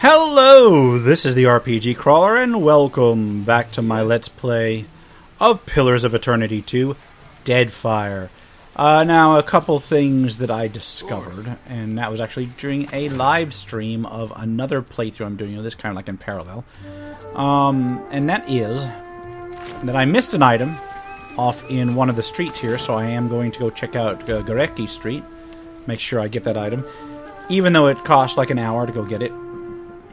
Hello, this is the RPG Crawler, and welcome back to my Let's Play of Pillars of Eternity 2, Deadfire. Now, a couple things that I discovered, and that was actually during a live stream of another playthrough I'm doing, this kind of like in parallel. And that is that I missed an item off in one of the streets here, so I am going to go check out Gorecki Street, make sure I get that item, even though it cost like an hour to go get it,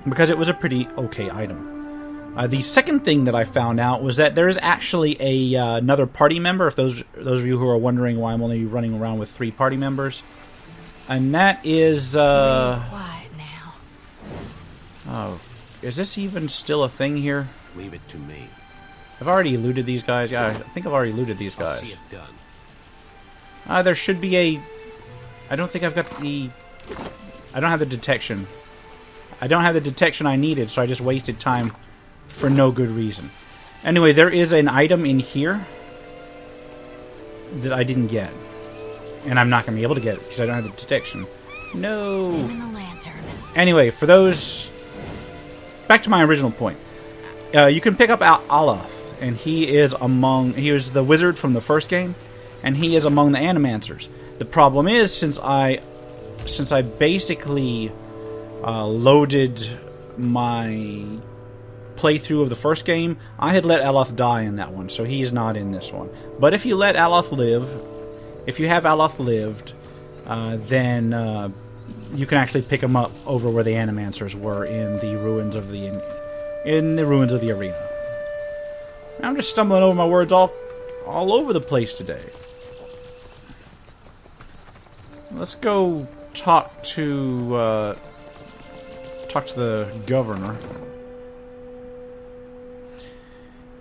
because it was a pretty okay item. The second thing that I found out was that there is actually another party member, if those of you who are wondering why I'm only running around with 3 party members. And that is... quiet now. Oh, is this even still a thing here? Leave it to me. I've already eluded these guys. Yeah, I think I've already eluded these guys. I'll see it done. There should be a... I don't think I've got the... I don't have the detection. I don't have the detection I needed, so I just wasted time for no good reason. Anyway, there is an item in here that I didn't get. And I'm not going to be able to get it because I don't have the detection. No. Dim in the lantern. Anyway, for those... Back to my original point. You can pick up Aloth, and he is the wizard from the first game, and he is among the Animancers. The problem is, since I basically... loaded my playthrough of the first game, I had let Aloth die in that one, so he's not in this one. But if you let Aloth live, if you have Aloth lived, then you can actually pick him up over where the Animancers were in the ruins of the arena. I'm just stumbling over my words all over the place today. Let's go talk to the governor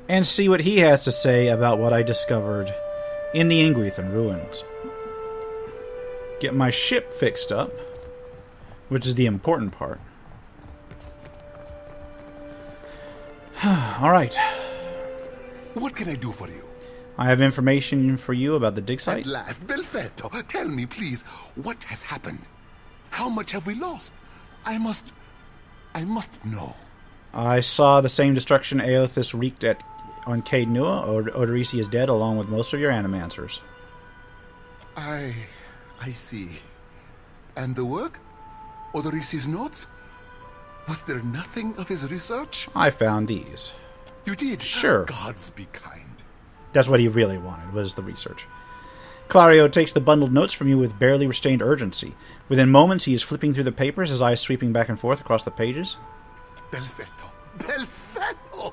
and see what he has to say about what I discovered in the Ingwithan ruins. Get my ship fixed up, which is the important part. Alright. What can I do for you? I have information for you about the dig site. At last, Belfetto, tell me, please, what has happened? How much have we lost? I must know. I saw the same destruction Aothis wreaked on Caed Nua. Odorisi is dead, along with most of your Animancers. I see. And the work? Odorisi's notes? Was there nothing of his research? I found these. You did? Sure. Gods be kind. That's what he really wanted, was the research. Clario takes the bundled notes from you with barely restrained urgency. Within moments, he is flipping through the papers, his eyes sweeping back and forth across the pages. Belfetto! Belfetto!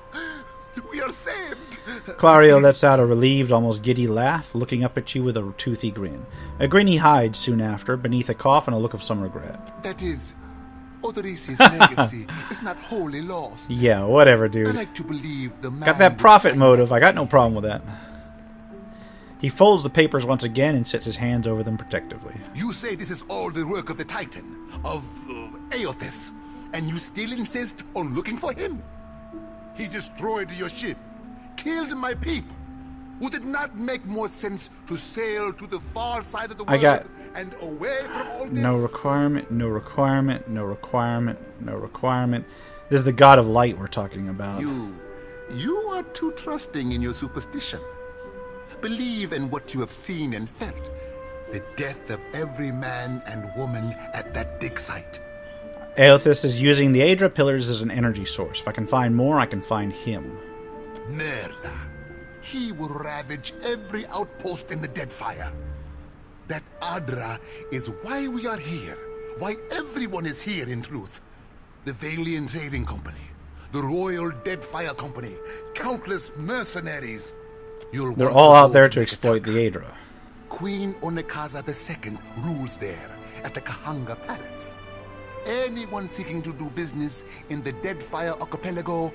We are saved! Clario lets out a relieved, almost giddy laugh, looking up at you with a toothy grin. A grin he hides soon after, beneath a cough and a look of some regret. That is, Odorisi's legacy is not wholly lost. Yeah, whatever, dude. I like to believe the man... Got that profit motive, I got no problem with that. He folds the papers once again and sets his hands over them protectively. You say this is all the work of the Titan, of Aothis, and you still insist on looking for him? He destroyed your ship, killed my people. Would it not make more sense to sail to the far side of the world and away from all this? No requirement, no requirement, no requirement, no requirement. This is the god of light we're talking about. You are too trusting in your superstition. Believe in what you have seen and felt. The death of every man and woman at that dig site. Aothis is using the Aedra pillars as an energy source. If I can find more, I can find him. Merla. He will ravage every outpost in the Deadfire. That Adra is why we are here. Why everyone is here, in truth. The Valiant Trading Company. The Royal Deadfire Company. Countless mercenaries. They're all out there to exploit the Aedra. Queen Onekaza II rules there, at the Kahanga Palace. Anyone seeking to do business in the Deadfire Archipelago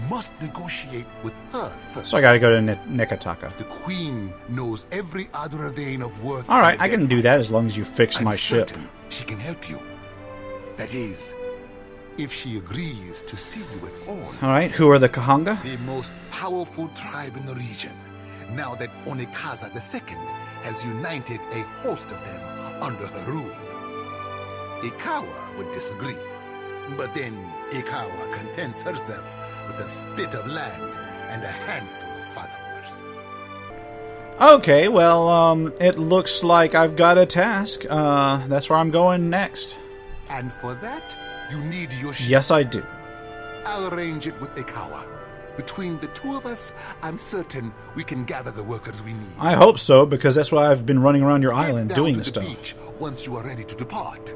must negotiate with her first. So I gotta go to Nekataka. The Queen knows every other vein of worth. Alright, I can do that as long as you fix my ship. She can help you. That is, if she agrees to see you at all. Alright, who are the Kahanga? The most powerful tribe in the region. Now that Onekaza II has united a host of them under her rule. Ikawa would disagree. But then Ikawa contents herself with a spit of land and a handful of followers. Okay, well, it looks like I've got a task. That's where I'm going next. And for that, you need your ship. Yes, I do. I'll arrange it with Ikawa. Between the two of us, I'm certain we can gather the workers we need. I hope so, because that's why I've been running around your island Head down doing to this the stuff. beach once you are ready to depart.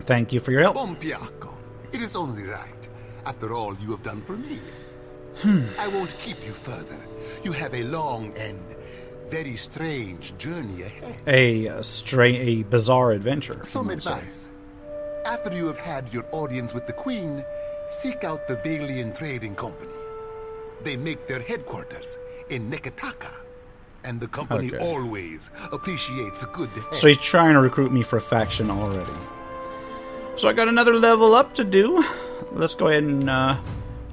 Thank you for your help. Bompiaco, it is only right. After all you have done for me. I won't keep you further. You have a long and very strange journey ahead. A bizarre adventure. Some advice. After you have had your audience with the Queen, seek out the Valian Trading Company. They make their headquarters in Nekataka, and the company always appreciates a good head. So he's trying to recruit me for a faction already. So I got another level up to do. Let's go ahead and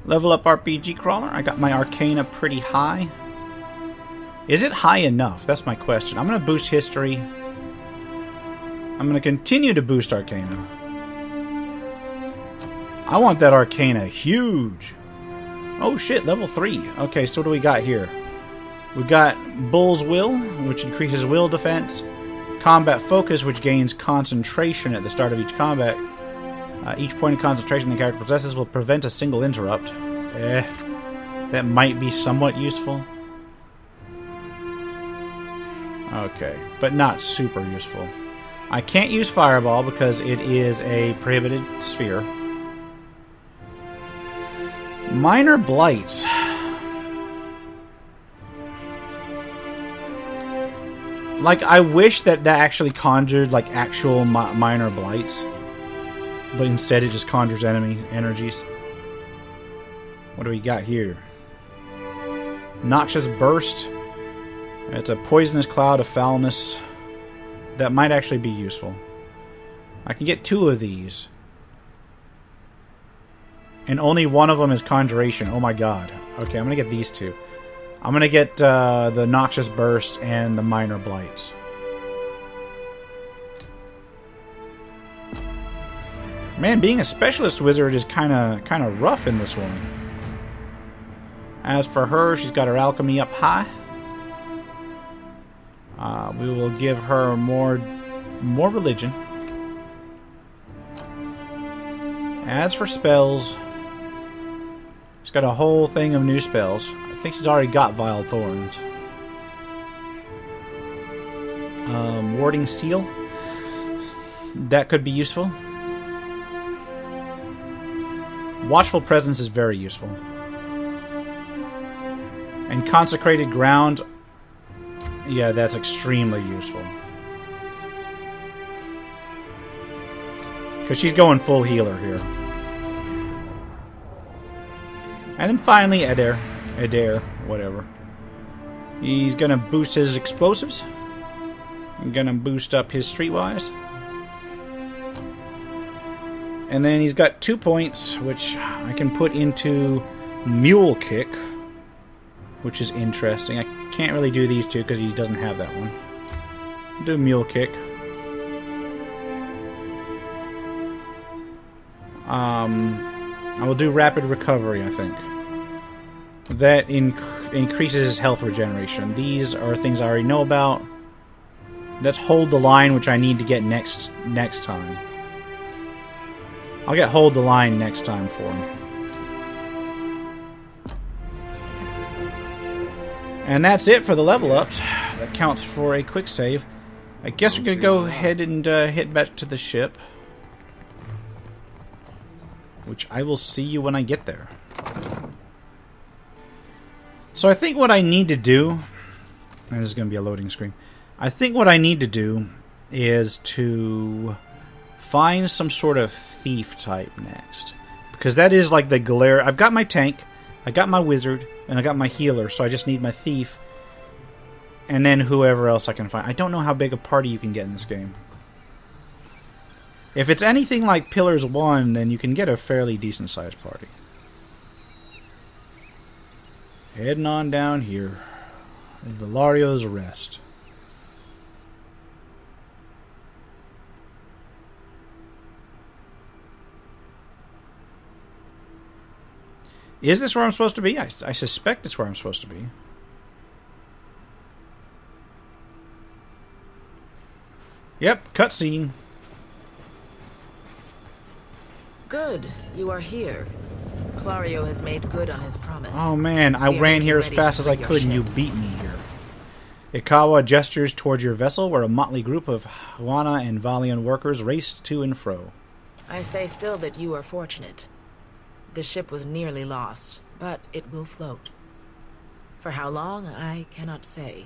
level up RPG Crawler. I got my Arcana pretty high. Is it high enough? That's my question. I'm going to boost History. I'm going to continue to boost Arcana. I want that Arcana huge. Oh shit, level 3. Okay, so what do we got here? We got Bull's Will, which increases will defense. Combat Focus, which gains concentration at the start of each combat. Each point of concentration the character possesses will prevent a single interrupt. That might be somewhat useful. Okay, but not super useful. I can't use Fireball because it is a prohibited sphere. Minor Blights. Like, I wish that actually conjured, like, actual minor blights. But instead it just conjures enemy energies. What do we got here? Noxious Burst. It's a poisonous cloud of foulness. That might actually be useful. I can get 2 of these. And only one of them is Conjuration. Oh my god. Okay, I'm gonna get these 2. I'm gonna get the Noxious Burst and the Minor Blights. Man, being a specialist wizard is kind of rough in this one. As for her, she's got her alchemy up high. We will give her more religion. As for spells, she's got a whole thing of new spells. I think she's already got Vile Thorns. Warding Seal. That could be useful. Watchful Presence is very useful. And Consecrated Ground, yeah, that's extremely useful. Because she's going full healer here. And then finally, Adair, whatever. He's going to boost his explosives. I'm going to boost up his streetwise. And then he's got 2 points, which I can put into Mule Kick, which is interesting. I can't really do these 2 because he doesn't have that one. I'll do Mule Kick. I will do Rapid Recovery, I think. That increases his health regeneration. These are things I already know about. That's Hold the Line, which I need to get next time. I'll get Hold the Line next time for him. And that's it for the level ups. That counts for a quick save. I guess we're going to go ahead and head back to the ship. Which I will see you when I get there. So I think what I need to do... And this is going to be a loading screen. I think what I need to do is to find some sort of thief type next. Because that is like the glare... I've got my tank, I got my wizard, and I got my healer, so I just need my thief. And then whoever else I can find. I don't know how big a party you can get in this game. If it's anything like Pillars 1, then you can get a fairly decent sized party. Heading on down here. Villario's Rest. Is this where I'm supposed to be? I suspect it's where I'm supposed to be. Yep, cutscene. Good, you are here. Clario has made good on his promise. Oh man, I We are ran here as making fast ready as to I free could your and you ship. beat me here. Ikawa gestures towards your vessel where a motley group of Huana and Valian workers race to and fro. I say still that you are fortunate. The ship was nearly lost, but it will float. For how long, I cannot say.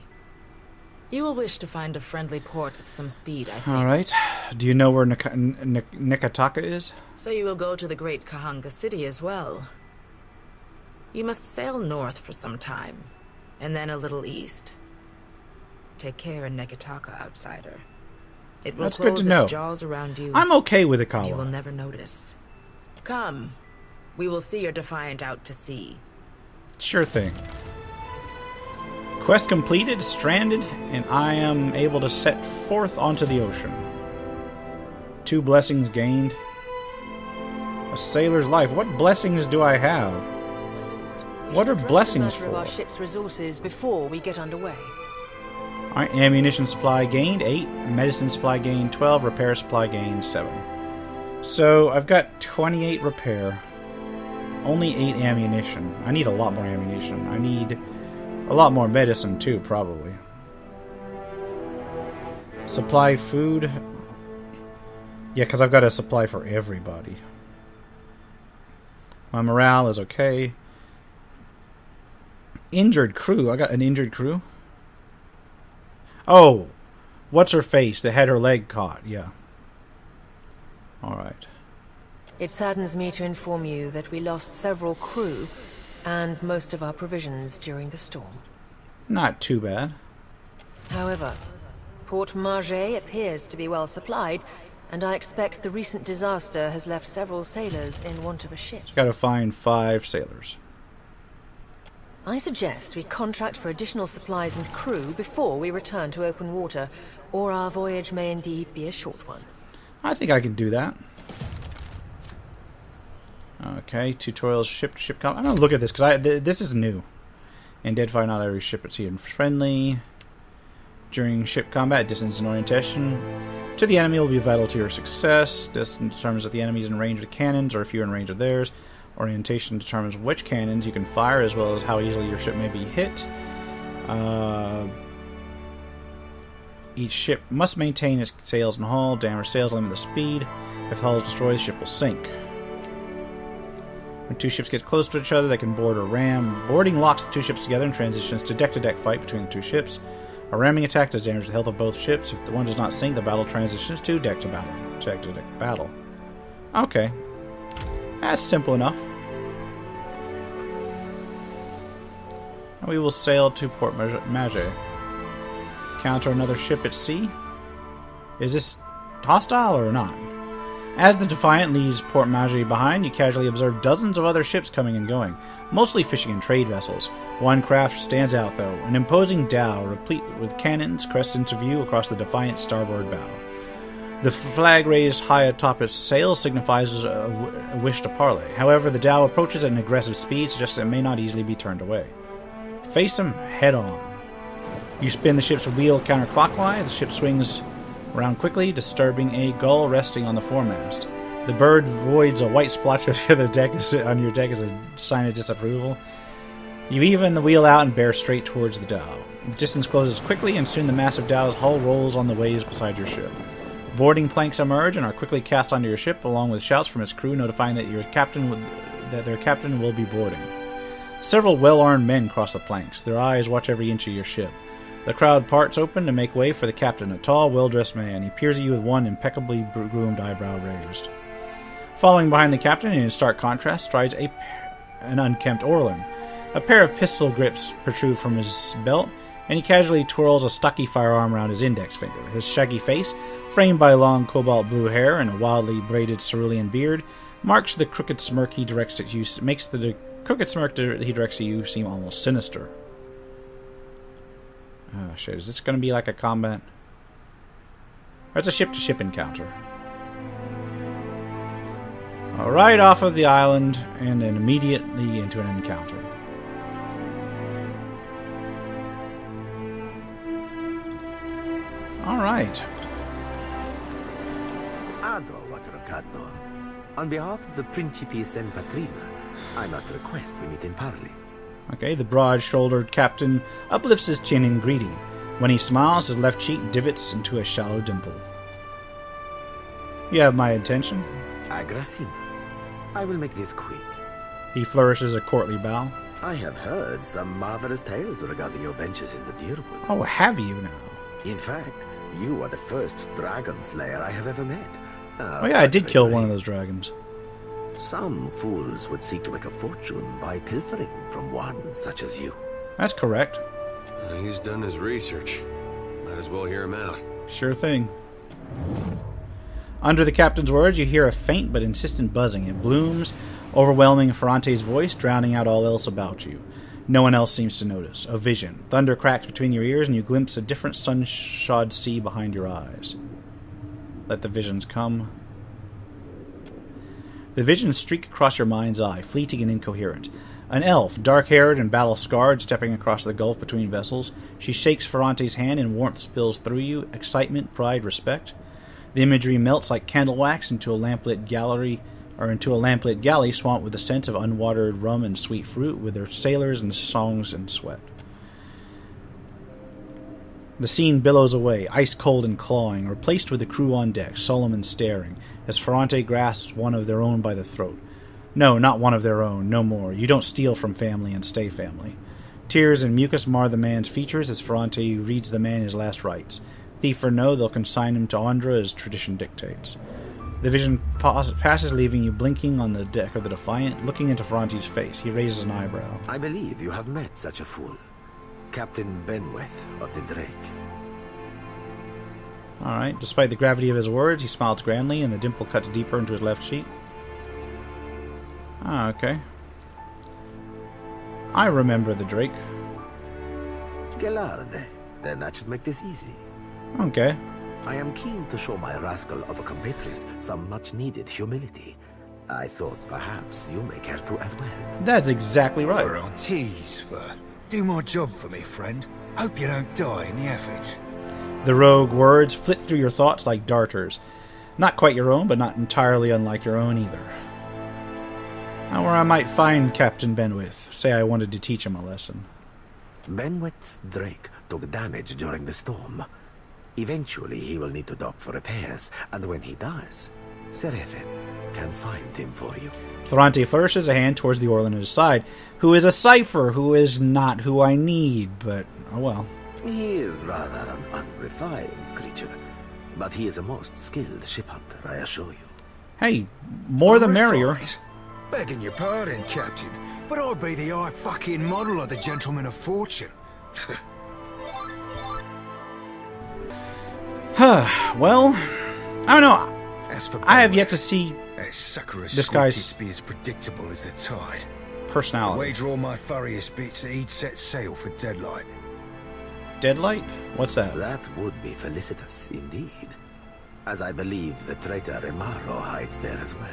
You will wish to find a friendly port with some speed, I think. Alright. Do you know where Nekataka is? So you will go to the great Kahanga city as well. You must sail north for some time, and then a little east. Take care in Nekataka, outsider. It will That's good close to know. its jaws around you. I'm okay with and you will Ikawa. never notice. Come, we will see your Defiant out to sea. Sure thing. Quest completed, stranded, and I am able to set forth onto the ocean. 2 blessings gained. A sailor's life. What blessings do I have? What are blessings of our for? ship's resources before we get underway. Alright, ammunition supply gained 8, medicine supply gained 12, repair supply gained 7. So I've got 28 repair, only 8 ammunition. I need a lot more ammunition. I need a lot more medicine too, probably. Supply food. Yeah, because I've got a supply for everybody. My morale is okay. Injured crew. I got an injured crew. Oh, what's her face that had her leg caught? Yeah. Alright. It saddens me to inform you that we lost several crew and most of our provisions during the storm. Not too bad. However, Port Margé appears to be well supplied, and I expect the recent disaster has left several sailors in want of a ship. Gotta find 5 sailors. I suggest we contract for additional supplies and crew before we return to open water, or our voyage may indeed be a short one. I think I can do that. Okay, tutorials, ship to ship combat. I'm gonna look at this because this is new. In Deadfire, not every ship at sea is friendly. During ship combat, distance and orientation to the enemy will be vital to your success. Distance determines if the enemy is in range of the cannons or if you're in range of theirs. Orientation determines which cannons you can fire as well as how easily your ship may be hit. Each ship must maintain its sails and hull. Damage sails limit the speed. If the hull is destroyed, the ship will sink. When 2 ships get close to each other, they can board or ram. Boarding locks the 2 ships together and transitions to deck-to-deck fight between the 2 ships. A ramming attack does damage to the health of both ships. If the one does not sink, the battle transitions to deck-to-deck battle. Okay. That's simple enough. We will sail to Port Margé. Counter another ship at sea. Is this hostile or not? As the Defiant leaves Port Margé behind, you casually observe dozens of other ships coming and going, mostly fishing and trade vessels. One craft stands out, though, an imposing dhow replete with cannons crested into view across the Defiant's starboard bow. The flag raised high atop its sail signifies a wish to parley. However, the dhow approaches at an aggressive speed, suggesting it may not easily be turned away. Face him head on. You spin the ship's wheel counterclockwise. The ship swings around quickly, disturbing a gull resting on the foremast. The bird voids a white splotch on your deck as a sign of disapproval. You even the wheel out and bear straight towards the dhow. The distance closes quickly, and soon the massive dhow's hull rolls on the waves beside your ship. Boarding planks emerge and are quickly cast onto your ship, along with shouts from its crew notifying that their captain will be boarding. Several well-armed men cross the planks. Their eyes watch every inch of your ship. The crowd parts open to make way for the captain, a tall, well-dressed man. He peers at you with one impeccably groomed eyebrow raised. Following behind the captain, in stark contrast, strides an unkempt Orlin. A pair of pistol grips protrude from his belt, and he casually twirls a stocky firearm around his index finger. His shaggy face, framed by long cobalt blue hair and a wildly braided cerulean beard, marks the crooked smirk he directs at you. Makes the crooked smirk he directs at you seem almost sinister. Oh shit! Is this going to be like a combat? Or it's a ship-to-ship encounter? right off of the island and then immediately into an encounter. Alright. Ado, Waterocadno. On behalf of the Principe San Patrina, I must request we meet in parley. Okay, the broad-shouldered captain uplifts his chin in greeting. When he smiles, his left cheek divots into a shallow dimple. You have my attention. Agrasim. I will make this quick. He flourishes a courtly bow. I have heard some marvelous tales regarding your ventures in the Deerwood. Oh, have you now? In fact, you are the first dragon slayer I have ever met. Oh yeah, I did kill one of those dragons. Some fools would seek to make a fortune by pilfering from one such as you. That's correct. He's done his research. Might as well hear him out. Sure thing. Under the captain's words, you hear a faint but insistent buzzing. It blooms, overwhelming Ferrante's voice, drowning out all else about you. No one else seems to notice. A vision. Thunder cracks between your ears, and you glimpse a different sun-shod sea behind your eyes. Let the visions come. The visions streak across your mind's eye, fleeting and incoherent. An elf, dark-haired and battle-scarred, stepping across the gulf between vessels. She shakes Ferrante's hand, and warmth spills through you. Excitement, pride, respect. The imagery melts like candle wax into a lamplit galley swamped with the scent of unwatered rum and sweet fruit, with their sailors and songs and sweat. The scene billows away, ice-cold and clawing, replaced with the crew on deck, solemn and staring, as Ferrante grasps one of their own by the throat. No, not one of their own, no more. You don't steal from family and stay family. Tears and mucus mar the man's features as Ferrante reads the man his last rites. Thief or no, they'll consign him to Andra as tradition dictates. The vision passes, leaving you blinking on the deck of the Defiant, looking into Ferrante's face. He raises an eyebrow. I believe you have met such a fool. Captain Benweth of the Drake. Alright, despite the gravity of his words, he smiles grandly, and the dimple cuts deeper into his left cheek. Ah, okay. I remember the Drake. Gelarde. Then that should make this easy. Okay. I am keen to show my rascal of a compatriot some much-needed humility. I thought perhaps you may care to as well. That's exactly right. We're on tease, Fur. Do my job for me, friend. Hope you don't die in the effort. The rogue words flit through your thoughts like darters. Not quite your own, but not entirely unlike your own either. Now, where I might find Captain Benweth. Say I wanted to teach him a lesson. Benweth's Drake took damage during the storm. Eventually, he will need to dock for repairs, and when he does, Seraphin can find him for you. Ferrante flourishes a hand towards the Orlan at his side, who is a cipher, who is not who I need, but oh well. He is rather an unrefined creature, but he is a most skilled ship hunter, I assure you. Hey, more the merrier. Unrefined? Begging your pardon, Captain, but I'd be the high fucking model of the Gentleman of Fortune. Well, I don't know. As for I have yet to see this guy's be as predictable as the tide. personality. Wager all my furriest bits that he'd set sail for Deadlight. Deadlight? What's that? That would be felicitous indeed, as I believe the traitor Emaro hides there as well.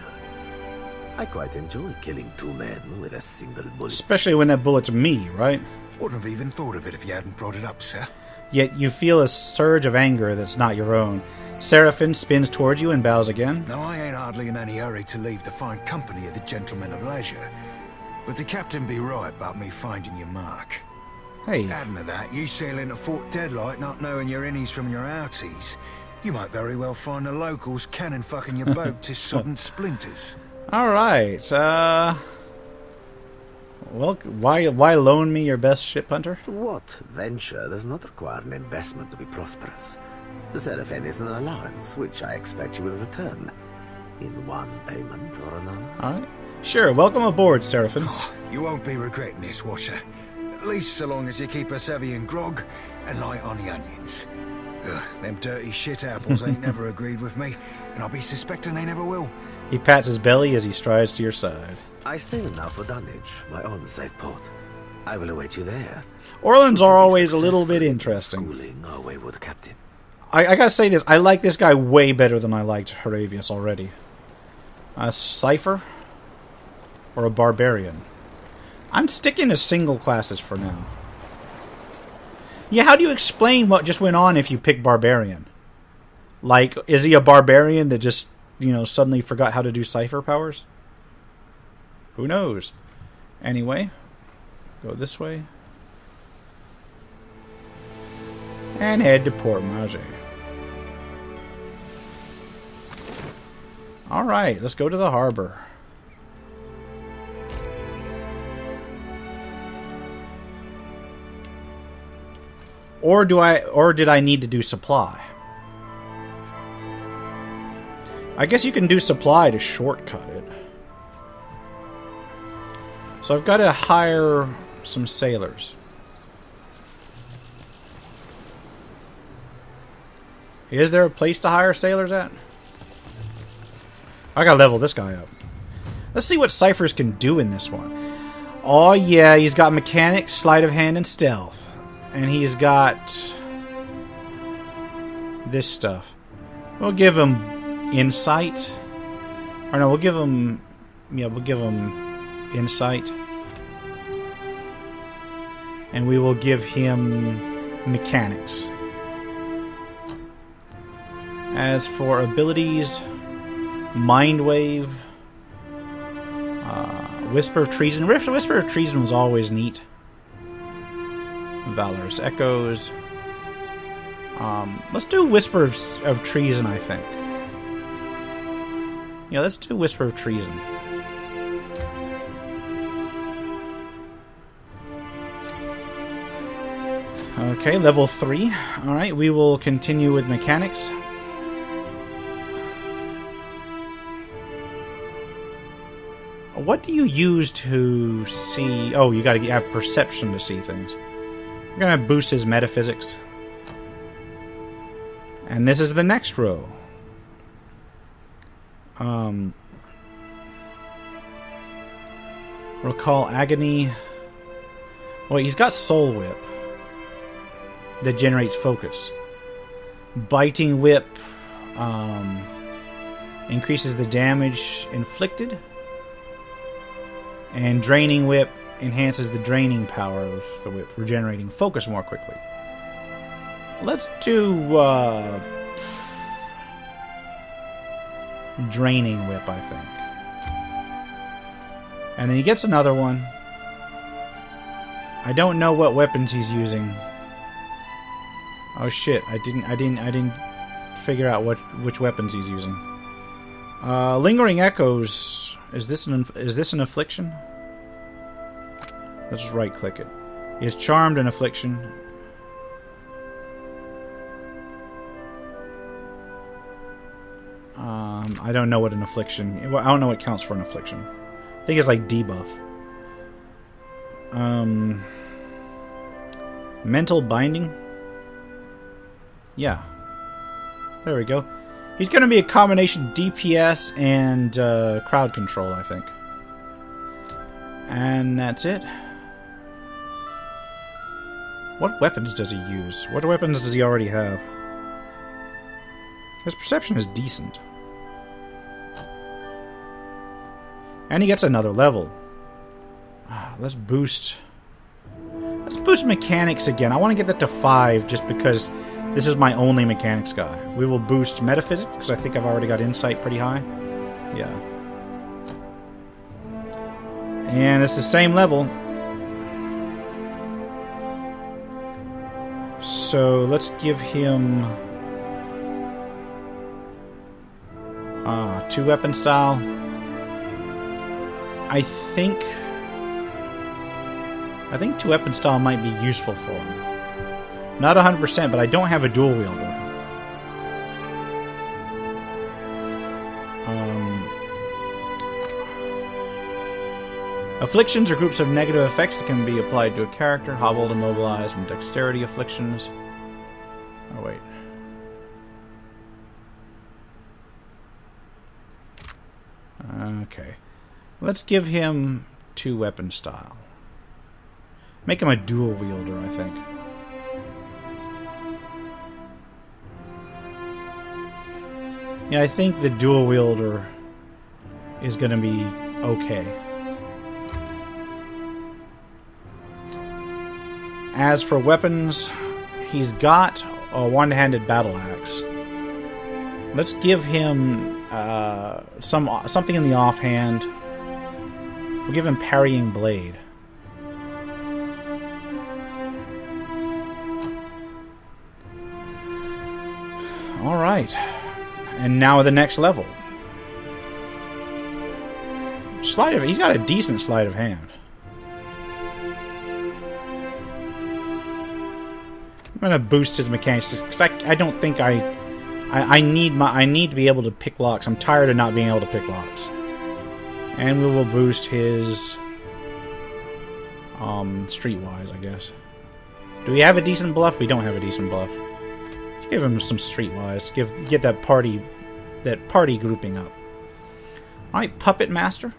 I quite enjoy killing two men with a single bullet. Especially when that bullet's me, right? Wouldn't have even thought of it if you hadn't brought it up, sir. Yet you feel a surge of anger that's not your own. Seraphin spins toward you and bows again. Now, I ain't hardly in any hurry to leave the fine company of the Gentlemen of Leisure, but the captain be right about me finding your mark. Hey, Adding to that, you sail into Fort Deadlight not knowing your innies from your outies. You might very well find the locals cannon fucking your boat to sodden splinters. alright, well, why loan me your best ship hunter? What venture does not require an investment to be prosperous? The Seraphin is an allowance, which I expect you will return in one payment or another. Alright. Sure, welcome aboard, Seraphin. Oh, you won't be regretting this, Watcher. At least so long as you keep us heavy in grog and light on the onions. Ugh, them dirty shit apples ain't never agreed with me, and I'll be suspecting they never will. He pats his belly as he strides to your side. I sail now for Dunwich, my own safe port. I will await you there. Orlans Should you are be always a little bit successful in interesting. schooling our wayward captain. I gotta say this, I like this guy way better than I liked Horavius already. A Cipher or a Barbarian? I'm sticking to single classes for now. Yeah, how do you explain what just went on if you pick Barbarian? Like, is he a Barbarian that just, you know, suddenly forgot how to do Cipher powers? Who knows? Anyway, go this way. And head to Port Maje. Alright, let's go to the harbor. Or did I need to do supply? I guess you can do supply to shortcut it. So I've got to hire some sailors. Is there a place to hire sailors at? I gotta level this guy up. Let's see what ciphers can do in this one. Oh yeah, he's got mechanics, sleight of hand, and stealth. And he's got this stuff. We'll give him insight. Or no, we'll give him... Yeah, we'll give him insight. And we will give him mechanics. As for abilities, Mind Wave, Whisper of Treason. Whisper of Treason was always neat. Valorous Echoes. Let's do Whisper of Treason, I think. Yeah, let's do Whisper of Treason. Okay, level 3. Alright, we will continue with mechanics. What do you use to see... Oh, you gotta have perception to see things. We're gonna boost his metaphysics. And this is the next row. Recall Agony. Wait, he's got Soul Whip. That generates focus. Biting Whip increases the damage inflicted. And Draining Whip enhances the draining power of the whip, regenerating focus more quickly. Let's do Draining Whip, I think. And then he gets another one. I don't know what weapons he's using. Oh shit! I didn't figure out which weapons he's using. Lingering Echoes. Is this an affliction? Let's just right click it. Is Charmed an affliction? I don't know what an affliction. I don't know what counts for an affliction. I think it's like debuff. Mental binding. Yeah. There we go. He's going to be a combination DPS and crowd control, I think. And that's it. What weapons does he use? What weapons does he already have? His perception is decent. And he gets another level. Let's boost mechanics again. I want to get that to 5 just because this is my only mechanics guy. We will boost metaphysics because I think I've already got insight pretty high. Yeah. And it's the same level. So let's give him 2 weapon style. I think 2 weapon style might be useful for him. Not 100%, but I don't have a dual wielder. Afflictions are groups of negative effects that can be applied to a character. Hobbled, immobilized, and dexterity afflictions. Oh, wait. Okay. Let's give him 2 weapon style. Make him a dual wielder, I think. Yeah, I think the dual wielder is going to be okay. As for weapons, he's got a one-handed battle axe. Let's give him something in the offhand. We'll give him parrying blade. All right, and now the next level. He's got a decent sleight of hand. I'm gonna boost his mechanics because I don't think I need to be able to pick locks. I'm tired of not being able to pick locks. And we will boost his streetwise, I guess. Do we have a decent bluff? We don't have a decent bluff. Let's give him some streetwise. Get that party grouping up. All right, Puppet Master.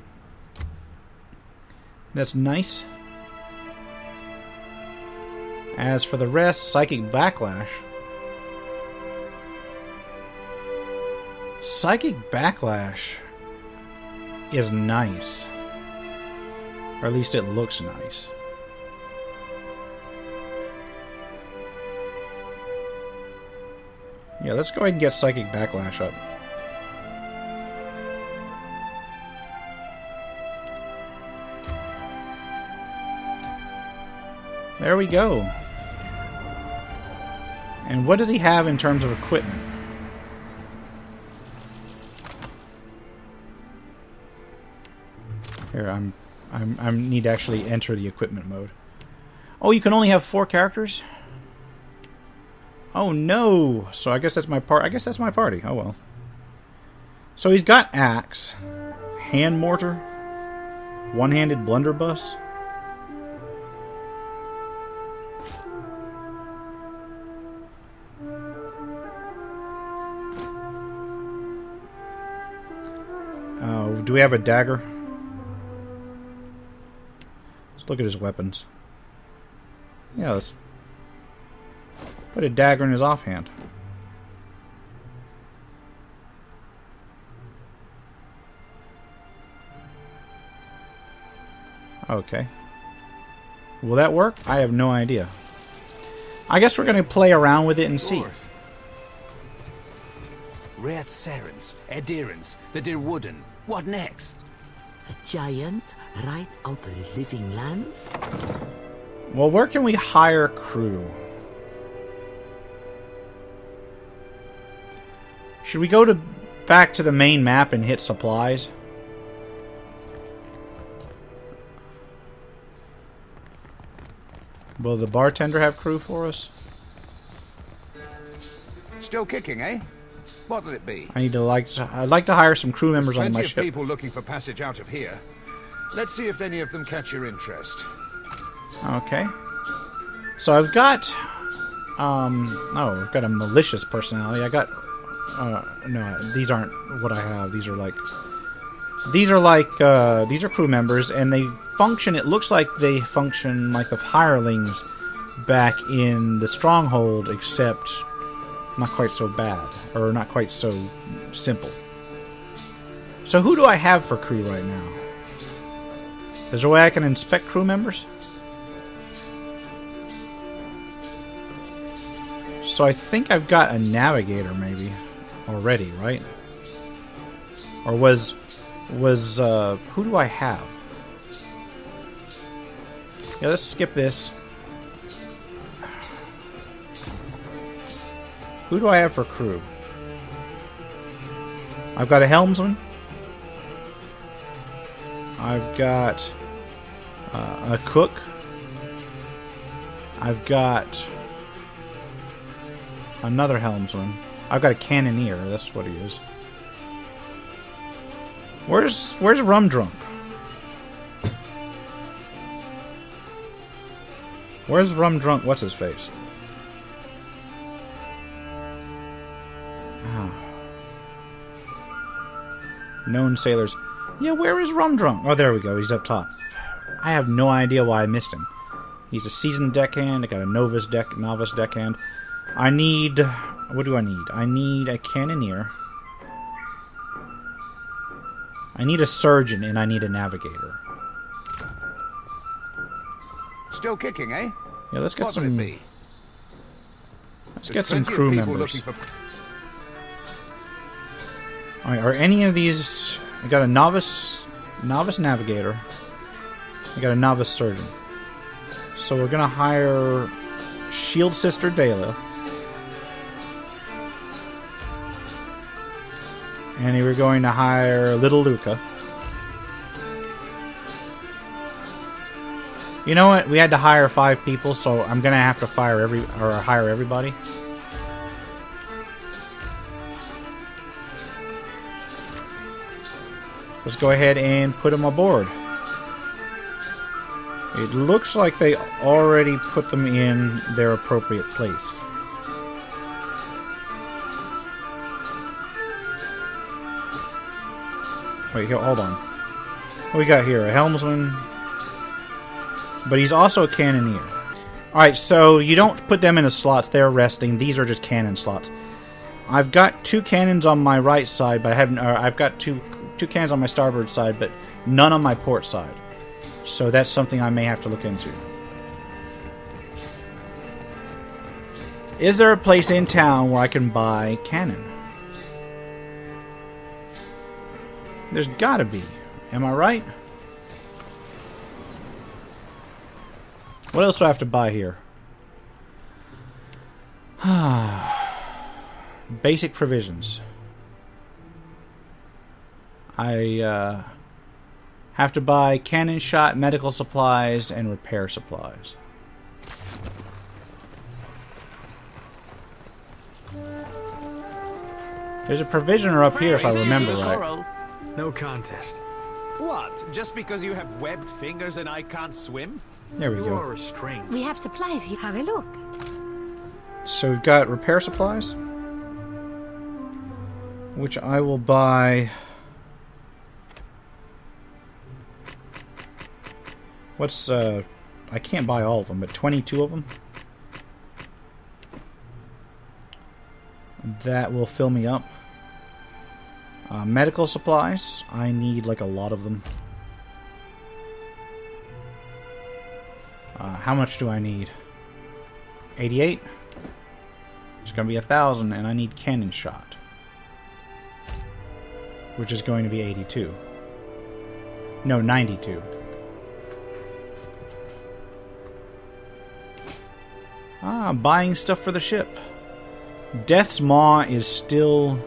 That's nice. As for the rest, Psychic Backlash. Psychic Backlash is nice. Or at least it looks nice. Yeah, let's go ahead and get Psychic Backlash up. There we go. And what does he have in terms of equipment? Here, I need to actually enter the equipment mode. Oh, you can only have 4 characters? Oh no! So I guess that's my part. I guess that's my party. Oh well. So he's got axe, hand mortar, one-handed blunderbuss. Do we have a dagger? Let's look at his weapons. Yeah, let's put a dagger in his offhand. Okay. Will that work? I have no idea. I guess we're going to play around with it and see. Red Serents, adherents, the dear wooden. What next? A giant right out of the living lands? Well, where can we hire crew? Should we go back to the main map and hit supplies? Will the bartender have crew for us? Still kicking, eh? What'll it be? I'd like to hire some crew members on my Plenty of ship. people looking for passage out of here. Let's see if any of them catch your interest. Okay. So I've got I've got a malicious personality. I got no, these aren't what I have. These are crew members, and they function. It looks like they function like the hirelings back in the Stronghold, except not quite so bad, or not quite so simple. So who do I have for crew right now? Is there a way I can inspect crew members? So I think I've got a navigator maybe already, right? Or was who do I have? Yeah, let's skip this. Who do I have for crew? I've got a helmsman. I've got a cook. I've got another helmsman. I've got a cannoneer. That's what he is. Where's Rum Drunk? Where's Rum Drunk? What's his face? Known sailors. Yeah, where is Rum Drunk? Oh, there we go. He's up top. I have no idea why I missed him. He's a seasoned deckhand. I got a novice deckhand. I need... What do I need? I need a cannoneer. I need a surgeon and I need a navigator. Still kicking, eh? Yeah, let's get What would some. it be? Let's There's get some plenty of crew people members. looking for- Alright, are any of these... I got a novice navigator. I got a novice surgeon. So we're gonna hire Shield Sister Dela. And we're going to hire Little Luca. You know what? We had to hire 5 people, so I'm gonna have to hire everybody. Let's go ahead and put them aboard. It looks like they already put them in their appropriate place. Wait, here, hold on. What we got here? A helmsman. But he's also a cannoneer. Alright, so you don't put them into slots. They're resting. These are just cannon slots. I've got 2 cannons on my right side, but I haven't. I've got two cannons on my starboard side, but none on my port side. So that's something I may have to look into. Is there a place in town where I can buy cannon? There's gotta be. Am I right? What else do I have to buy here? Basic provisions. I have to buy cannon shot, medical supplies, and repair supplies. There's a provisioner up here if I remember right. No contest. What? Just because you have webbed fingers and I can't swim? There we You go. are restrained. We have supplies here. Have a look. So we've got repair supplies, which I will buy. What's I can't buy all of them, but 22 of them. That will fill me up. Medical supplies. I need like a lot of them. How much do I need? 88? It's going to be 1,000, and I need cannon shot, which is going to be 82. No, 92. I'm buying stuff for the ship. Death's Maw is still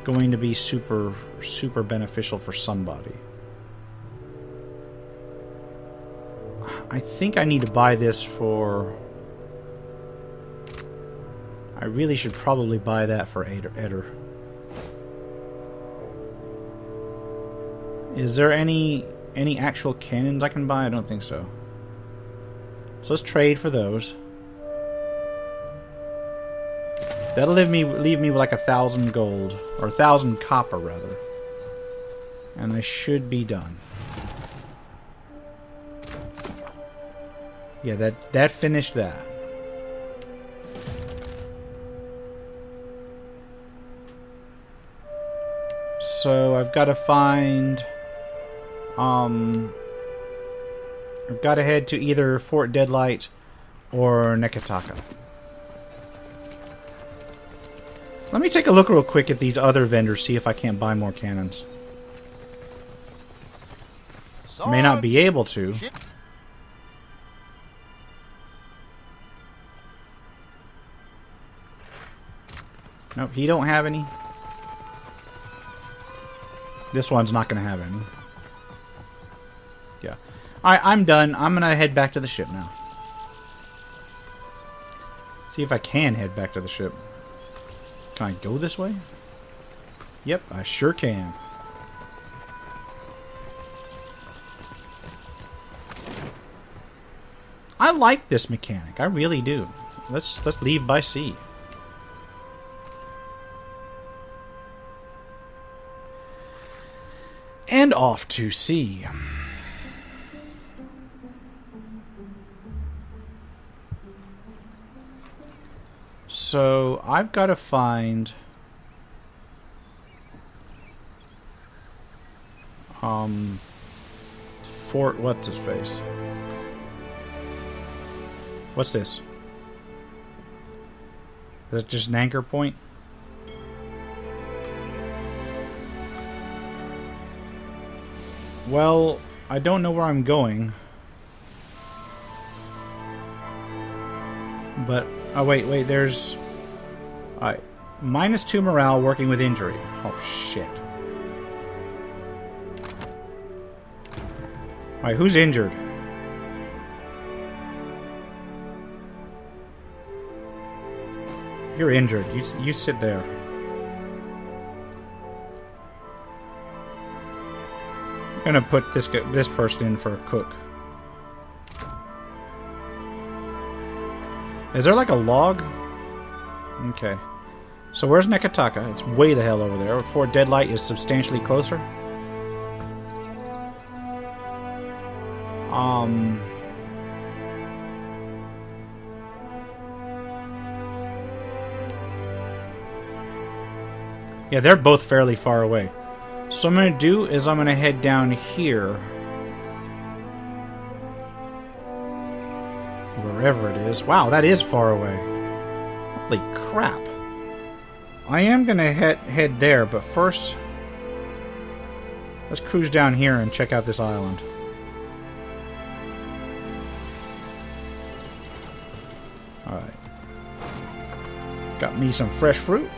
going to be super beneficial for somebody. I think I need to buy this for... I really should probably buy that for Eder. Is there any actual cannons I can buy? I don't think so. So let's trade for those. That'll leave me with like 1,000 gold. Or 1,000 copper, rather. And I should be done. Yeah, that finished that. So I've got to find... I've got to head to either Fort Deadlight or Nekataka. Let me take a look real quick at these other vendors, see if I can't buy more cannons. May not be able to. Nope, he don't have any. This one's not going to have any. Yeah. Alright, I'm done. I'm going to head back to the ship now. See if I can head back to the ship. Can I go this way? Yep, I sure can. I like this mechanic. I really do. Let's leave by sea. And off to sea. So, I've got to find... Fort what's his face? What's this? Is that just an anchor point? Well, I don't know where I'm going. But, oh wait, there's... Alright, -2 morale working with injury. Oh shit. Alright, who's injured? You're injured. You sit there. I'm gonna put this person in for a cook. Is there like a log? Okay. So where's Nekataka? It's way the hell over there. Fort Deadlight is substantially closer. Yeah, they're both fairly far away. So what I'm going to do is I'm going to head down here. Wherever it is. Wow, that is far away. Holy crap. I am going to head there, but first... let's cruise down here and check out this island. Alright. Got me some fresh fruit.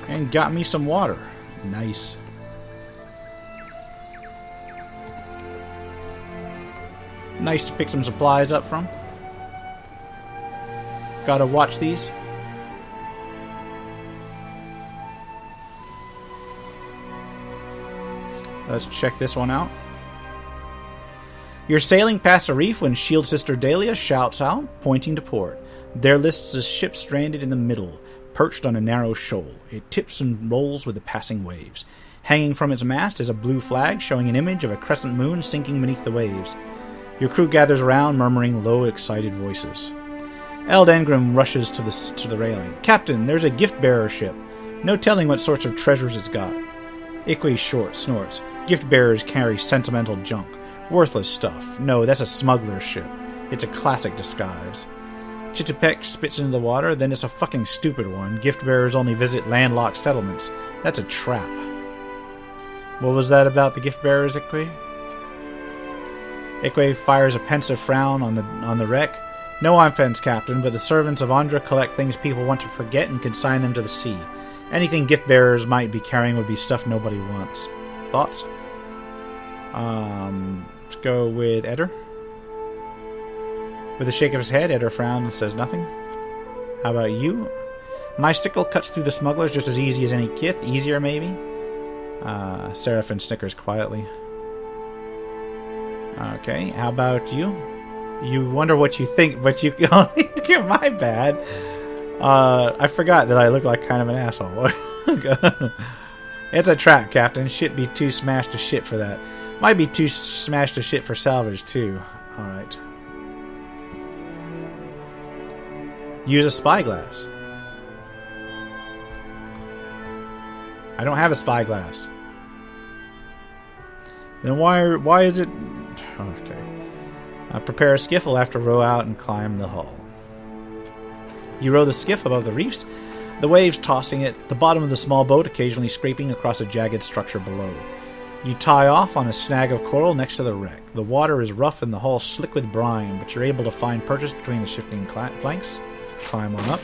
And got me some water. Nice. Nice to pick some supplies up from. Gotta watch these. Let's check this one out. You're sailing past a reef when Shield Sister Dahlia shouts out, pointing to port. There lists a ship stranded in the middle, perched on a narrow shoal. It tips and rolls with the passing waves. Hanging from its mast is a blue flag showing an image of a crescent moon sinking beneath the waves. Your crew gathers around, murmuring low, excited voices. Eld Engrim rushes to the railing. Captain, there's a gift-bearer ship. No telling what sorts of treasures it's got. Ikwe snorts. Gift-bearers carry sentimental junk. Worthless stuff. No, that's a smuggler's ship. It's a classic disguise. Chittapek spits into the water, then it's a fucking stupid one. Gift-bearers only visit landlocked settlements. That's a trap. What was that about the gift-bearers, Ikwe? Ikwe fires a pensive frown on the wreck. No offense, Captain, but the servants of Andra collect things people want to forget and consign them to the sea. Anything gift-bearers might be carrying would be stuff nobody wants. Thoughts? Let's go with Eder. With a shake of his head, Eder frowns and says nothing. How about you? My sickle cuts through the smugglers just as easy as any kith. Easier, maybe? Seraphin snickers quietly. Okay, how about you? You wonder what you think, but you... my bad. I forgot that I look like kind of an asshole. It's a trap, Captain. Shit be too smashed to shit for that. Might be too smashed to shit for salvage, too. Alright. Use a spyglass. I don't have a spyglass. Then why is it... Okay. Prepare a skiff. We'll have to row out and climb the hull. You row the skiff above the reefs, the waves tossing it, the bottom of the small boat occasionally scraping across a jagged structure below. You tie off on a snag of coral next to the wreck. The water is rough and the hull slick with brine, but you're able to find purchase between the shifting planks. Climb on up.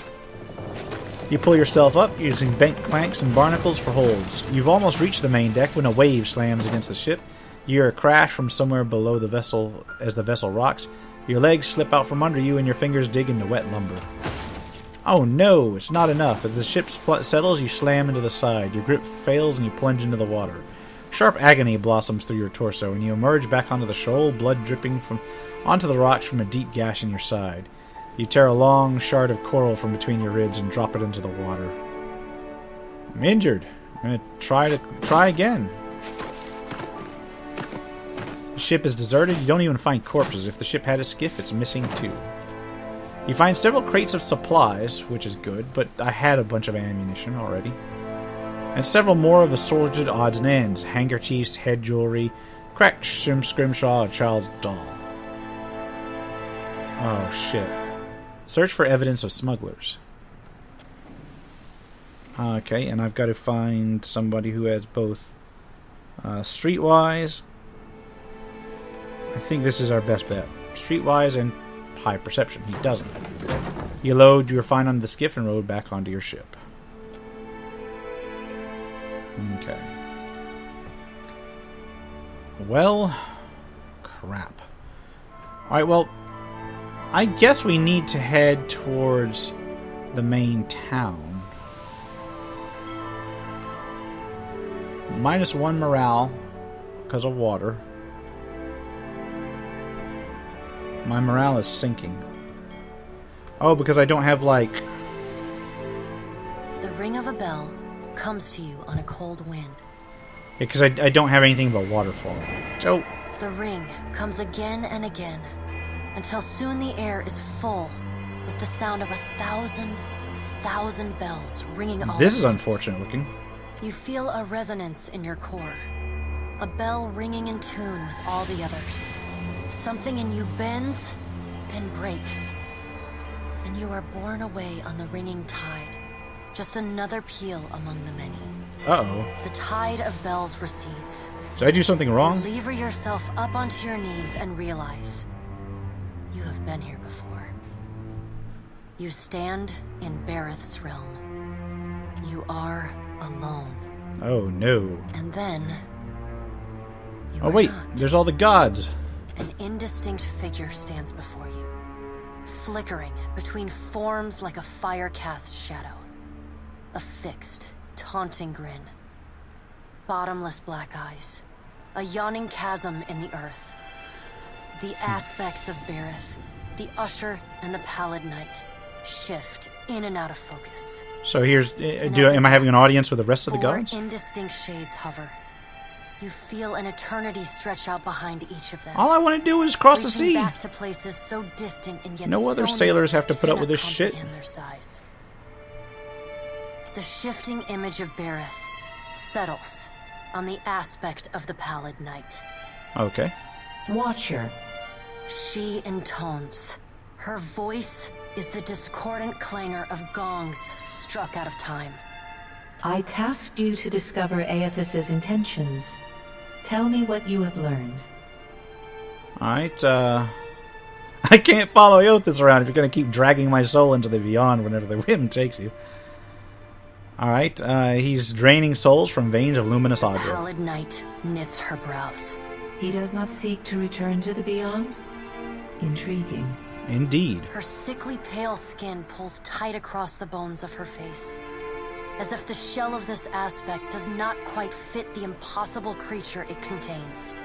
You pull yourself up using bent planks and barnacles for holds. You've almost reached the main deck when a wave slams against the ship. You hear a crash from somewhere below the vessel as the vessel rocks. Your legs slip out from under you and your fingers dig into wet lumber. Oh no, it's not enough. As the ship settles, you slam into the side. Your grip fails and you plunge into the water. Sharp agony blossoms through your torso, and you emerge back onto the shoal, blood dripping onto the rocks from a deep gash in your side. You tear a long shard of coral from between your ribs and drop it into the water. I'm injured. I'm going to try again. The ship is deserted. You don't even find corpses. If the ship had a skiff, it's missing too. You find several crates of supplies, which is good, but I had a bunch of ammunition already. and several more of assorted odds and ends. Handkerchiefs, head jewelry, cracked scrimshaw, a child's doll. Oh, shit. Search for evidence of smugglers. Okay, and I've got to find somebody who has both streetwise. I think this is our best bet. Streetwise and high perception. He doesn't. You load your find on the skiff and rode back onto your ship. Okay. Well, crap. Alright, well, I guess we need to head towards the main town. -1 morale because of water. My morale is sinking. Oh, because I don't have, like... The ring of a bell comes to you on a cold wind. Yeah, because I don't have anything but waterfall. So... The ring comes again and again, until soon the air is full with the sound of 1,000 bells ringing all This is at once. unfortunate looking. You feel a resonance in your core, a bell ringing in tune with all the others. Something in you bends, then breaks, and you are borne away on the ringing tide, just another peal among the many. Uh-oh. The tide of bells recedes. Did I do something wrong? You lever yourself up onto your knees and realize you have been here before. You stand in Bareth's realm. You are alone. Oh, no. And then... Oh, wait. not. There's all the gods. An indistinct figure stands before you, flickering between forms like a fire-cast shadow. A fixed, taunting grin. Bottomless black eyes. A yawning chasm in the earth. The aspects of Bareth, the Usher and the Pallid Knight, shift in and out of focus. So here's... am I having an audience with the rest of the gods? 4 indistinct shades hover. You feel an eternity stretch out behind each of them. All I want to do is cross the sea. Back to places so distant and yet No other so sailors near have to put up with this shit. their size. The shifting image of Bareth settles on the aspect of the Pallid Knight. Okay. Watcher. She intones. Her voice is the discordant clangor of gongs struck out of time. I tasked you to discover Aethys's intentions. Tell me what you have learned. Alright, I can't follow Aethys around if you're going to keep dragging my soul into the beyond whenever the whim takes you. Alright, he's draining souls from veins of luminous The Audra. Pallid Knight knits her brows. He does not seek to return to the beyond? Intriguing. Indeed. Her sickly pale skin pulls tight across the bones of her face, as if the shell of this aspect does not quite fit the impossible creature it contains.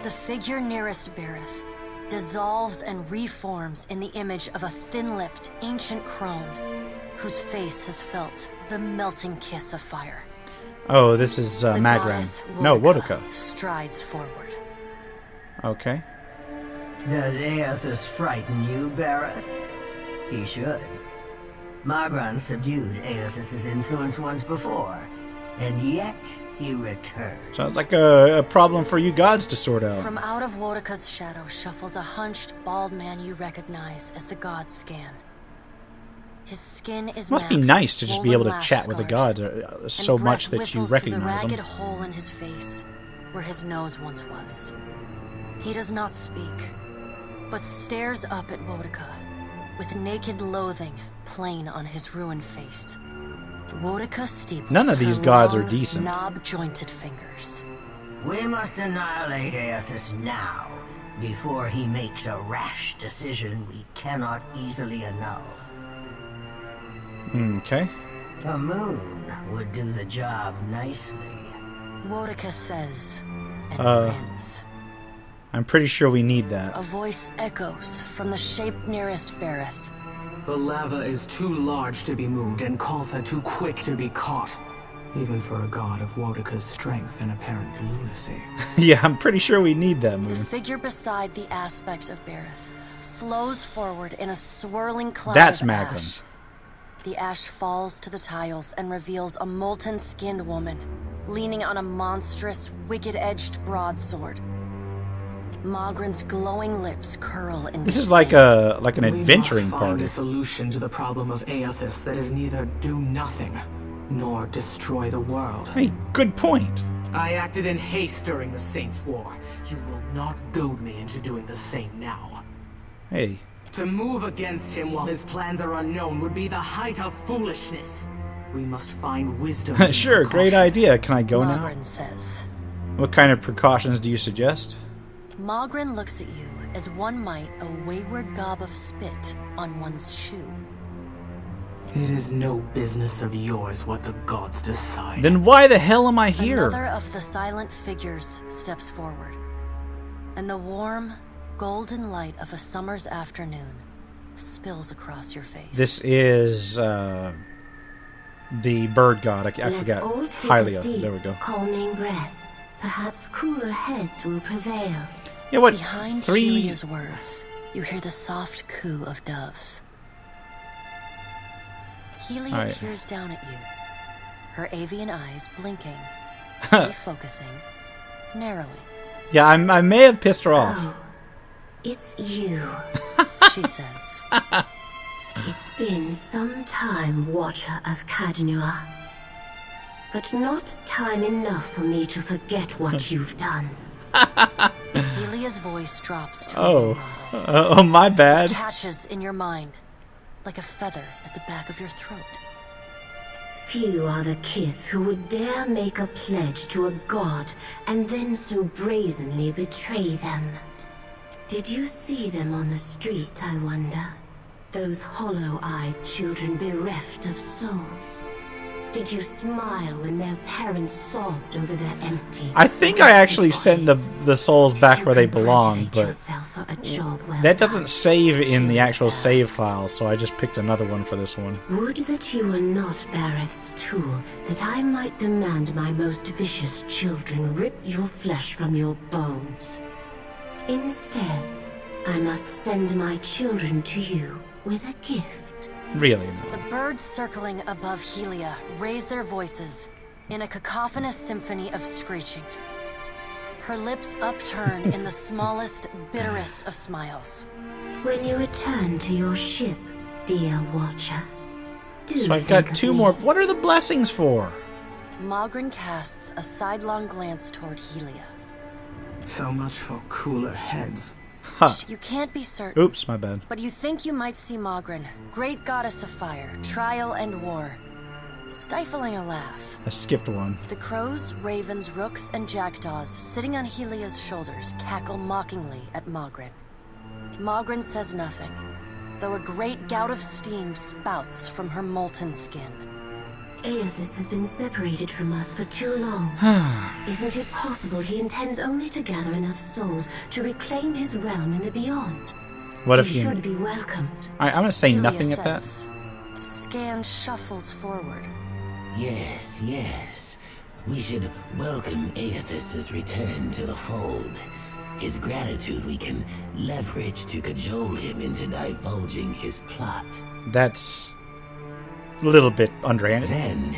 The figure nearest Bareth dissolves and reforms in the image of a thin-lipped, ancient crone, whose face has felt the melting kiss of fire. Oh, this is The Magran. goddess No, Wodaka. strides forward. Okay. Does Aethys frighten you, Bareth? He should. Magran subdued Aethys's influence once before, and yet he returned. Sounds like a problem for you gods to sort out. From out of Wodaka's shadow shuffles a hunched, bald man you recognize as the gods scan. His skin is Must be mapped nice to with just be able to swollen chat with the lash gods scars, so and much breath that you whistles through recognize the ragged them. hole in his face, where his nose once was. He does not speak, but stares up at Wodaka, with naked loathing plain on his ruined face. Wodaka steeples None of these her gods are long, decent. knob-jointed fingers. We must annihilate Aethys now, before he makes a rash decision we cannot easily annul. Okay. A moon would do the job nicely. Wodaka says, and grins. I'm pretty sure we need that. A voice echoes from the shape nearest Bareth. The lava is too large to be moved, and Koltha too quick to be caught. Even for a god of Wodaka's strength and apparent lunacy. Yeah, I'm pretty sure we need that The moon. figure beside the aspect of Bareth flows forward in a swirling cloud That's of Magran. ash. The ash falls to the tiles and reveals a molten-skinned woman, leaning on a monstrous, wicked-edged broadsword. Mogren's glowing lips curl in This is disdain. like an adventuring We must find party. a solution to the problem of Aethys that is neither do nothing, nor destroy the world. Hey, good point. I acted in haste during the Saints' War. You will not goad me into doing the same now. Hey. To move against him while his plans are unknown would be the height of foolishness. We must find wisdom. and Sure, great precaution. idea. Can I go now? Mogren says. What kind of precautions do you suggest? Mogren looks at you as one might a wayward gob of spit on one's shoe. It is no business of yours what the gods decide. Then why the hell am I here? Another of the silent figures steps forward, and the warm, golden light of a summer's afternoon spills across your face. This is the bird god. I Let's forgot. all take a Hylia. deep, There we go. calming breath. Perhaps cooler heads will prevail. Yeah, what? Behind Three. Helia's words, you hear the soft coo of doves. Helia All right. peers down at you, her avian eyes blinking, refocusing, narrowing. Yeah, I may have pissed her off. Oh, it's you. She says. It's been some time, Watcher of Cadnua. But not time enough for me to forget what you've done. Helia's voice drops to a Oh. rumble. Oh, my bad. It catches in your mind, like a feather at the back of your throat. Few are the kith who would dare make a pledge to a god and then so brazenly betray them. Did you see them on the street, I wonder? Those hollow-eyed children bereft of souls. Did you smile when their parents sobbed over their empty... I think I actually sent the souls back where they belong, but for a job well that done? doesn't save in the actual save file, so I just picked another one for this one. Would that you were not Bareth's tool, that I might demand my most vicious children rip your flesh from your bones. Instead, I must send my children to you with a gift. Really? No. The birds circling above Helia raise their voices in a cacophonous symphony of screeching. Her lips upturn in the smallest, bitterest of smiles. When you return to your ship, dear Watcher, do So I've think got of two me. more. What are the blessings for? Mogren casts a sidelong glance toward Helia. So much for cooler heads. Huh. You can't be certain. Oops, my bad. But you think you might see Mogren, great goddess of fire, trial and war, stifling a laugh. I skipped one. The crows, ravens, rooks, and jackdaws sitting on Helia's shoulders cackle mockingly at Mogren. Mogren says nothing, though a great gout of steam spouts from her molten skin. Aethys has been separated from us for too long. Isn't it possible he intends only to gather enough souls to reclaim his realm in the beyond? What if he you... should be welcomed. I'm going to say Helia nothing at that. says. Scan shuffles forward. Yes, yes. We should welcome Aethys' return to the fold. His gratitude we can leverage to cajole him into divulging his plot. That's a little bit underhanded. Then,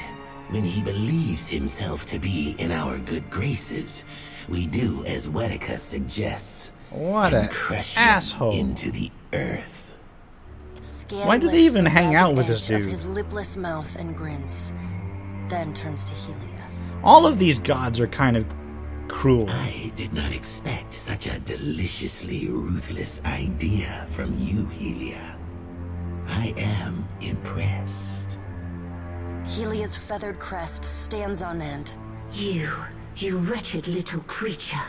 when he believes himself to be in our good graces, we do as Wedeka suggests. What and an crush him asshole. into the earth. Scan Why do they lifts even the hang out ragged with this edge of dude? his lipless mouth and grins, then turns to Helia. All of these gods are kind of cruel. I did not expect such a deliciously ruthless idea from you, Helia. I am impressed. Helia's feathered crest stands on end. You wretched little creature.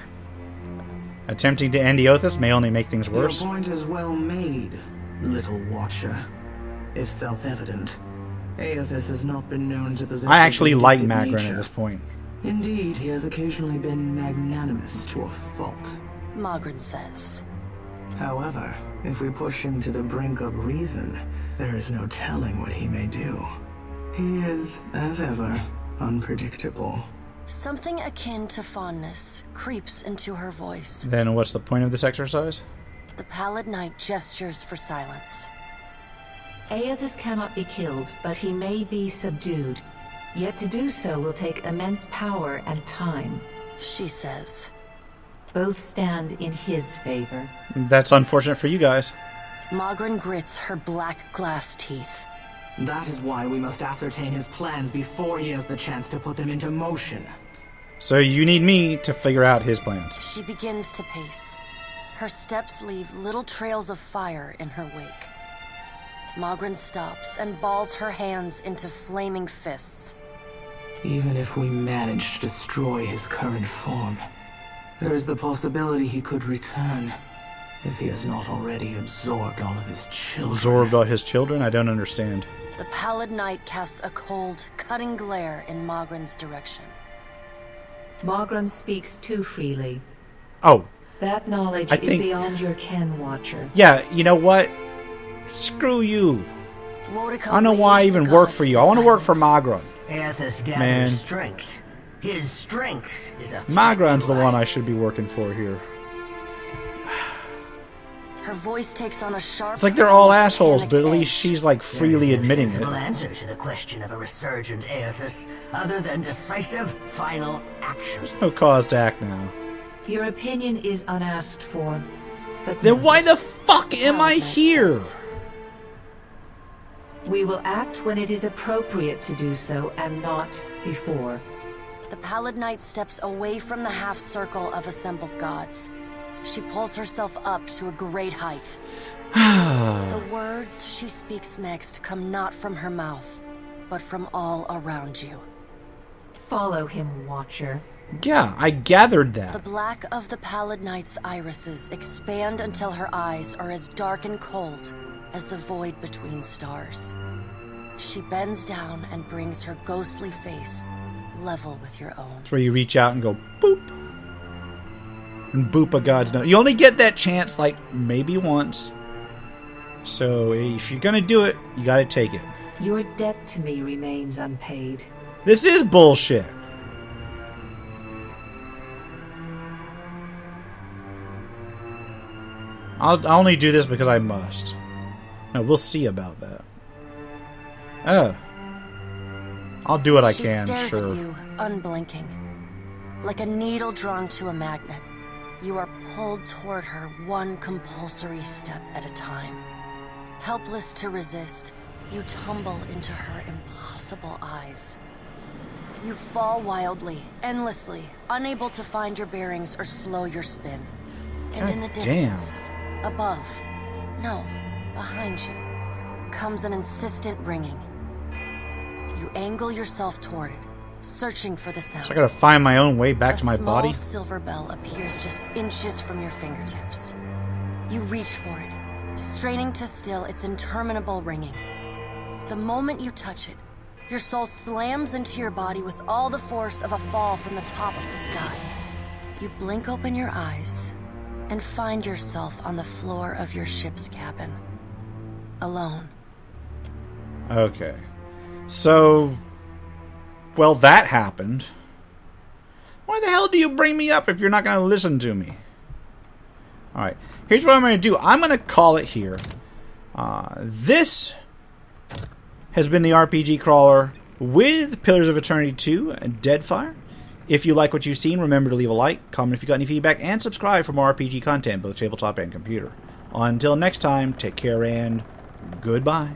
Attempting to end Aethys may only make things worse. Your point is well made, little Watcher. If self-evident, Aethys has not been known to possess I actually a like vindictive Magren nature. at this point. Indeed, he has occasionally been magnanimous to a fault. Mogren says. However, if we push him to the brink of reason, there is no telling what he may do. He is, as ever, unpredictable. Something akin to fondness creeps into her voice. Then what's the point of this exercise? The Pallid Knight gestures for silence. Aethys cannot be killed, but he may be subdued. Yet to do so will take immense power and time. She says. Both stand in his favor. That's unfortunate for you guys. Magran grits her black glass teeth. That is why we must ascertain his plans before he has the chance to put them into motion. So you need me to figure out his plans. She begins to pace. Her steps leave little trails of fire in her wake. Magran stops and balls her hands into flaming fists. Even if we manage to destroy his current form, there is the possibility he could return, if he has not already absorbed all of his children. Absorbed all his children? I don't understand. The Pallid Knight casts a cold, cutting glare in Magran's direction. Magran speaks too freely. Oh. That knowledge is beyond your ken, Watcher. Yeah, you know what? Screw you. Mordecai I don't know why I even work for you. I want to work for Magran. Aethys gathers strength. His strength is a Magran's the one I should be working for here. Her voice takes on a sharp. It's like they're all assholes, but at least she's like freely admitting it. There is no answer to the question of a resurgent Aethys, other than decisive, final action. There's no cause to act now. Your opinion is unasked for, but then why the fuck am I here? We will act when it is appropriate to do so, and not before. The Pallid Knight steps away from the half-circle of assembled gods. She pulls herself up to a great height. The words she speaks next come not from her mouth, but from all around you. Follow him, Watcher. Yeah, I gathered that. The black of the Pallid Knight's irises expand until her eyes are as dark and cold as the void between stars. She bends down and brings her ghostly face level with your own. That's where you reach out and go, boop. And boop a god's nose. You only get that chance, like, maybe once. So if you're gonna do it, you gotta take it. Your debt to me remains unpaid. This is bullshit. I'll only do this because I must. No, we'll see about that. Oh. I'll do what I can, She stares sure. at you, unblinking. Like a needle drawn to a magnet, you are pulled toward her one compulsory step at a time. Helpless to resist, you tumble into her impossible eyes. You fall wildly, endlessly, unable to find your bearings or slow your spin. And in the distance, above, no, behind you, comes an insistent ringing. You angle yourself toward it, searching for the sound. So I gotta find my own way back to my body? A small silver bell appears just inches from your fingertips. You reach for it, straining to still its interminable ringing. The moment you touch it, your soul slams into your body with all the force of a fall from the top of the sky. You blink open your eyes and find yourself on the floor of your ship's cabin, alone. Okay. So, well, that happened. Why the hell do you bring me up if you're not going to listen to me? Alright, here's what I'm going to do. I'm going to call it here. This has been the RPG Crawler with Pillars of Eternity 2 and Deadfire. If you like what you've seen, remember to leave a like, comment if you got any feedback, and subscribe for more RPG content, both tabletop and computer. Until next time, take care and goodbye.